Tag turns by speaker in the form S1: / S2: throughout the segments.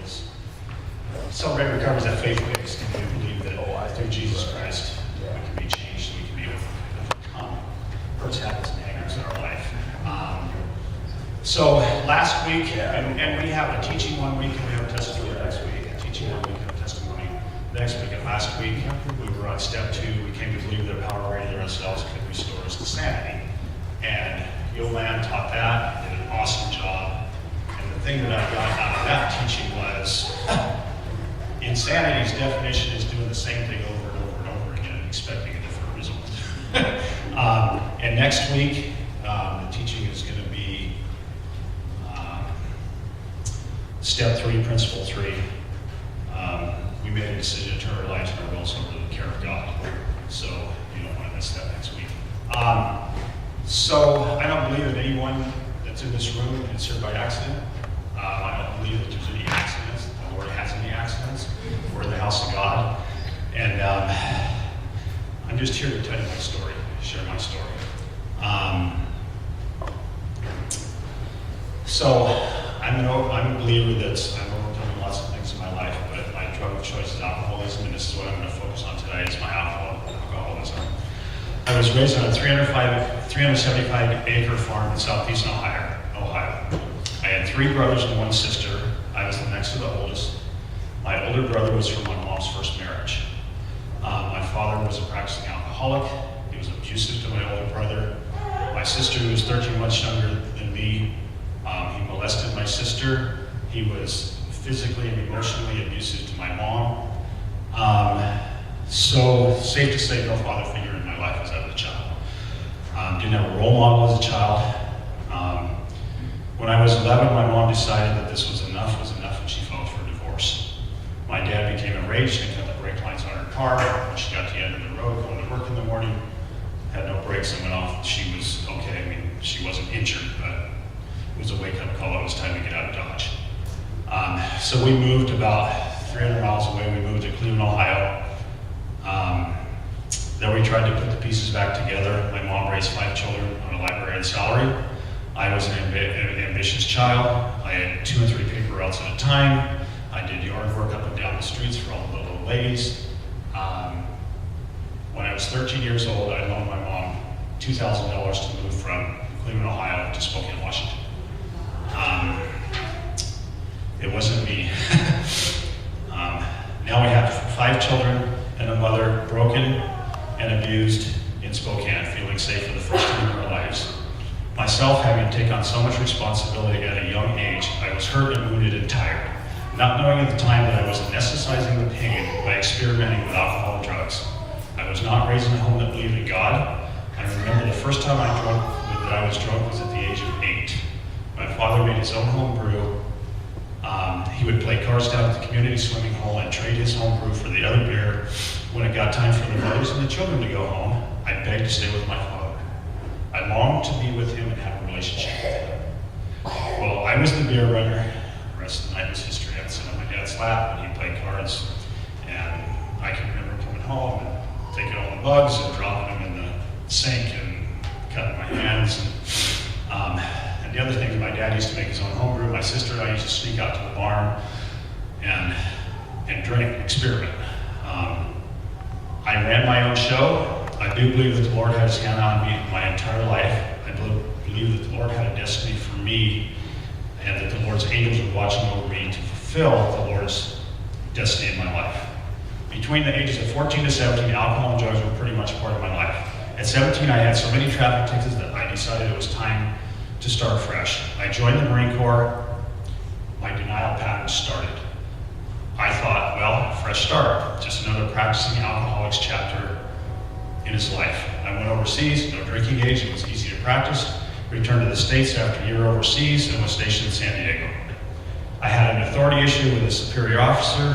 S1: is celebrate recovery is a faith-based, and we believe that through Jesus Christ we can be changed, we can be overcome hurts, habits, and hangers in our life. So last week, and we have a teaching one week, and we have a testimony next week. A teaching one week and a testimony next week. And last week we were on step 2. We came to believe that power greater ourselves could restore us to sanity. And Yolan taught that, did an awesome job. And the thing that I got out of that teaching was insanity's definition is doing the same thing over and over and over again and expecting a different result. And next week, the teaching is going to be step 3, principle 3. We made a decision to turn our lives and our wills over to the care of God. So you don't want to miss that next week. So I don't believe that anyone that's in this room is here by accident. I don't believe that there's any accidents. The Lord has any accidents. We're in the house of God. And I'm just here to tell you my story, share my story. So I'm a believer that I've overcome lots of things in my life, but my drug of choice is alcoholism, and this is what I'm going to focus on today, is my alcoholism. I was raised on a 375-acre farm in southeastern Ohio. I had 3 brothers and 1 sister. I was the next to the oldest. My older brother was from my mom's first marriage. My father was a practicing alcoholic. He was abusive to my older brother. My sister, who was 13 months younger than me, he molested my sister. He was physically and emotionally abusive to my mom. So safe to say, no father figure in my life as I was a child. Didn't have a role model as a child. When I was 11, my mom decided that this was enough, and she filed for divorce. My dad became enraged and cut the brake lines on her car. When she got to the end of the road, going to work in the morning, had no brakes and went off. She was okay. I mean, she wasn't injured, but it was a wake-up call. It was time to get out of Dodge. So we moved about 300 miles away. We moved to Cleveland, Ohio. Then we tried to put the pieces back together. My mom raised 5 children on a librarian salary. I was an ambitious child. I had 2 or 3 paper routes at a time. I did yard work up and down the streets for all the little ladies. When I was 13 years old, I loaned my mom $2,000 to move from Cleveland, Ohio to Spokane, Washington. It wasn't me. Now we have 5 children and a mother, broken and abused in Spokane, feeling safe for the first time in our lives. Myself having to take on so much responsibility at a young age, I was hurt and wounded and tired, not knowing at the time that I was anesthetizing the pain by experimenting with alcohol and drugs. I was not raised in a home that believed in God. I remember the first time I was drunk was at the age of 8. My father made his own home brew. He would play cards down at the community swimming hole and trade his home brew for the other beer. When it got time for the mothers and the children to go home, I begged to stay with my father. I longed to be with him and have a relationship with him. Well, I was the beer runner. The rest of the night was history. I'd sit on my dad's lap and he'd play cards. And I can remember coming home and taking all the bugs and dropping them in the sink and cutting my hands. And the other thing is my dad used to make his own homebrew. My sister and I used to sneak out to the barn and drink, experiment. I ran my own show. I do believe that the Lord had his hand on me my entire life. I believe that the Lord had a destiny for me and that the Lord's angels were watching over me to fulfill the Lord's destiny in my life. Between the ages of 14 to 17, alcohol and drugs were pretty much part of my life. At 17, I had so many traffic tickets that I decided it was time to start fresh. I joined the Marine Corps. My denial pattern started. I thought, well, fresh start, just another practicing alcoholics chapter in his life. I went overseas, no drinking age, it was easy to practice. Returned to the States after a year overseas and was stationed in San Diego. I had an authority issue with a superior officer,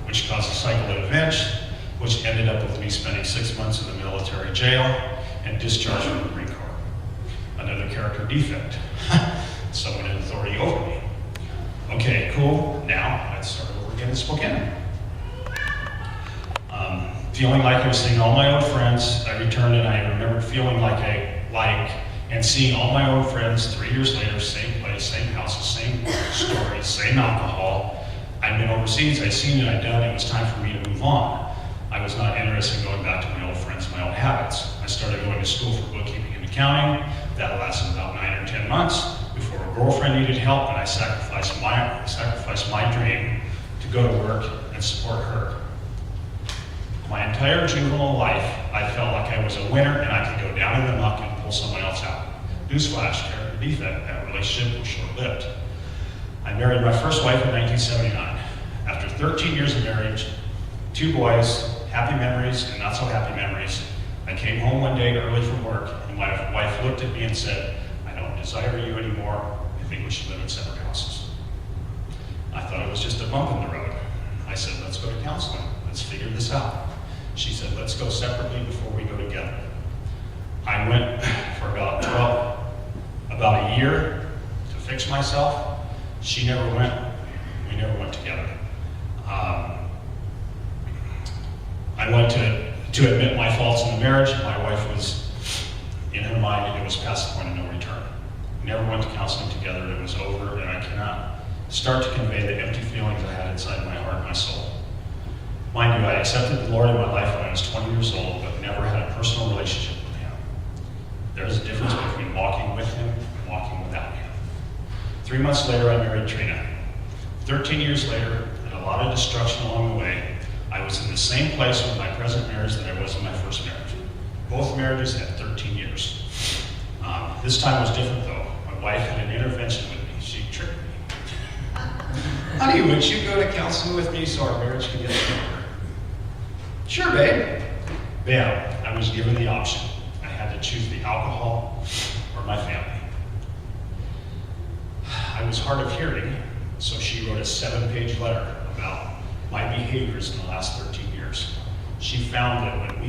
S1: which caused a cycle of events, which ended up with me spending 6 months in the military jail and discharged from the Marine Corps. Another character defect. Someone in authority over me. Okay, cool. Now let's start over again in Spokane. Feeling like I was seeing all my old friends, I returned and I remembered feeling and seeing all my old friends 3 years later, same place, same house, same stories, same alcohol. I I'd been overseas, I'd seen it, I'd done it, it was time for me to move on. I was not interested in going back to my old friends, my old habits. I started going to school for bookkeeping and accounting. That lasted about 9 or 10 months before a girlfriend needed help, and I sacrificed my dream to go to work and support her. My entire juvenile life, I felt like I was a winner and I could go down in the muck and pull someone else out. Newsflash, character defect, that relationship was short-lived. I married my first wife in 1979. After 13 years of marriage, 2 boys, happy memories and not so happy memories, I came home one day early from work and my wife looked at me and said, "I don't desire you anymore. I think we should live in separate houses." I thought it was just a bump in the road. I said, "Let's go to counseling. Let's figure this out." She said, "Let's go separately before we go together." I went for about a year to fix myself. She never went. We never went together. I went to admit my faults in the marriage. My wife was, in her mind, it was past the point of no return. We never went to counseling together. It was over, and I cannot start to convey the empty feelings I had inside my heart and my soul. Mind you, I accepted the Lord in my life when I was 20 years old, but never had a personal relationship with Him. There is a difference between walking with Him and walking without Him. 3 months later, I married Trina. 13 years later, and a lot of destruction along the way, I was in the same place with my present marriage that I was in my first marriage. Both marriages had 13 years. This time was different though. My wife had an intervention with me. She tricked me. "Honey, would you go to counseling with me so our marriage could get stronger?" "Sure, babe." Bam, I was given the option. I had to choose the alcohol or my family. I was hard of hearing, so she wrote a 7-page letter about my behaviors in the last 13 years. She found that when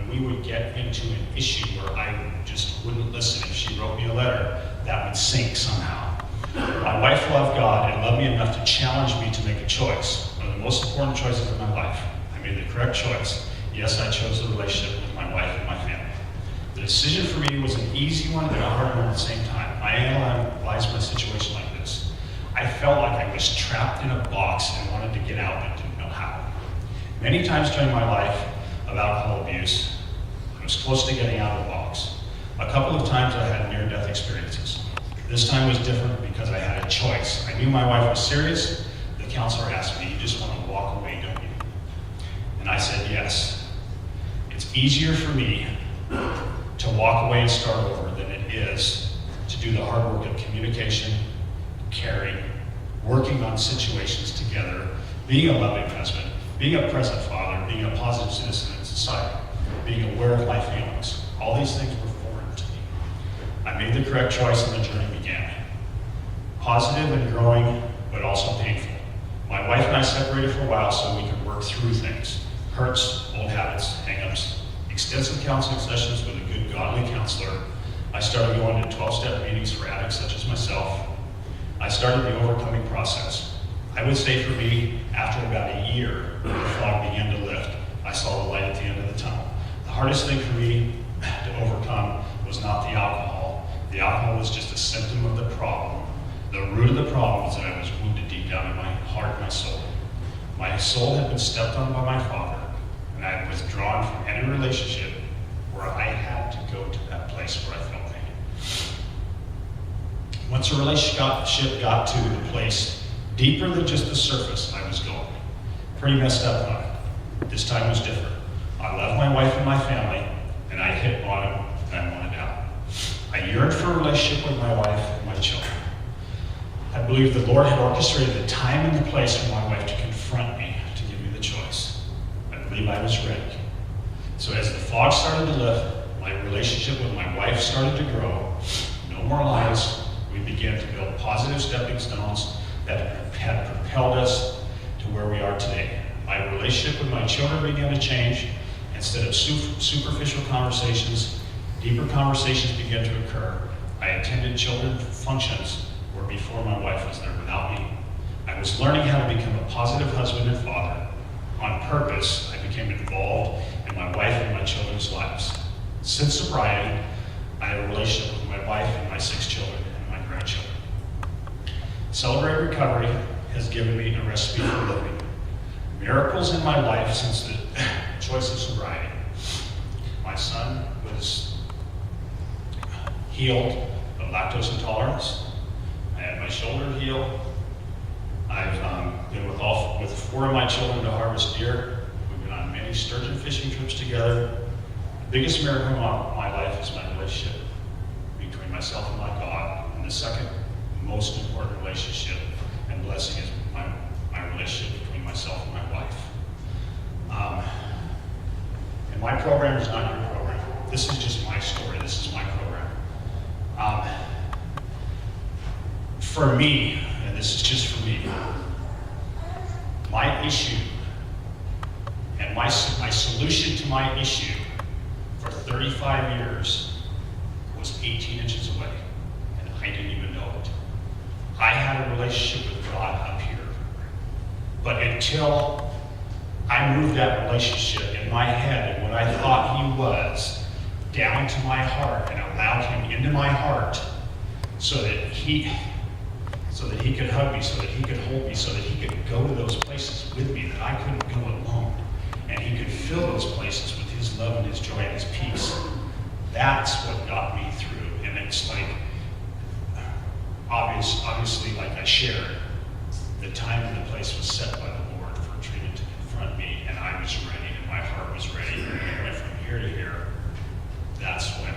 S1: we would get into an issue where I just wouldn't listen, if she wrote me a letter, that would sink somehow. My wife loved God and loved me enough to challenge me to make a choice. One of the most important choices of my life. I made the correct choice. Yes, I chose the relationship with my wife and my family. The decision for me was an easy one and a hard one at the same time. I analyzed my situation like this. I felt like I was trapped in a box and wanted to get out but didn't know how. Many times during my life of alcohol abuse, I was close to getting out of the box. A couple of times I had near-death experiences. This time was different because I had a choice. I knew my wife was serious. The counselor asked me, "You just want to walk away, don't you?" And I said, yes. It's easier for me to walk away and start over than it is to do the hard work of communication, caring, working on situations together, being a loving husband, being a present father, being a positive citizen in society, being aware of my feelings. All these things were foreign to me. I made the correct choice and the journey began. Positive and growing, but also painful. My wife and I separated for a while so we could work through things. Hurts, old habits, hang-ups, extensive counseling sessions with a good godly counselor. I started going to 12-step meetings for addicts such as myself. I started the overcoming process. I would say for me, after about a year, the fog began to lift. I saw the light at the end of the tunnel. The hardest thing for me to overcome was not the alcohol. The alcohol was just a symptom of the problem. The root of the problem was that I was wounded deep down in my heart and my soul. My soul had been stepped on by my father, and I had withdrawn from any relationship where I had to go to that place where I felt pain. Once a relationship got to the place deeper than just the surface, I was going. Pretty messed up on it. This time was different. I loved my wife and my family, and I hit bottom and I wanted out. I yearned for a relationship with my wife and my children. I believe the Lord had orchestrated the time and the place for my wife to confront me, to give me the choice. I believe I was ready. So as the fog started to lift, my relationship with my wife started to grow. No more lies. We began to build positive stepping stones that had propelled us to where we are today. My relationship with my children began to change. Instead of superficial conversations, deeper conversations began to occur. I attended children functions where before my wife was there without me. I was learning how to become a positive husband and father. On purpose, I became involved in my wife and my children's lives. Since sobriety, I had a relationship with my wife and my 6 children and my grandchildren. Celebrate recovery has given me a recipe for living. Miracles in my life since the choice of sobriety. My son was healed of lactose intolerance. I had my shoulder healed. I've been with 4 of my children to harvest deer. We've been on many sturgeon fishing trips together. The biggest miracle in my life is my relationship between myself and my God. And the second most important relationship and blessing is my relationship between myself and my wife. And my program is not your program. This is just my story. This is my program. For me, and this is just for me, my issue and my solution to my issue for 35 years was 18 inches away, and I didn't even know it. I had a relationship with God up here, but until I moved that relationship in my head and what I thought He was down to my heart and allowed Him into my heart so that He could hug me, so that He could hold me, so that He could go to those places with me that I couldn't go alone. And He could fill those places with His love and His joy and His peace. That's what got me through. And it's like, obviously, like I shared, the time and the place was set by the Lord for Trina to confront me, and I was ready, and my heart was ready. And we went from here to here. That's when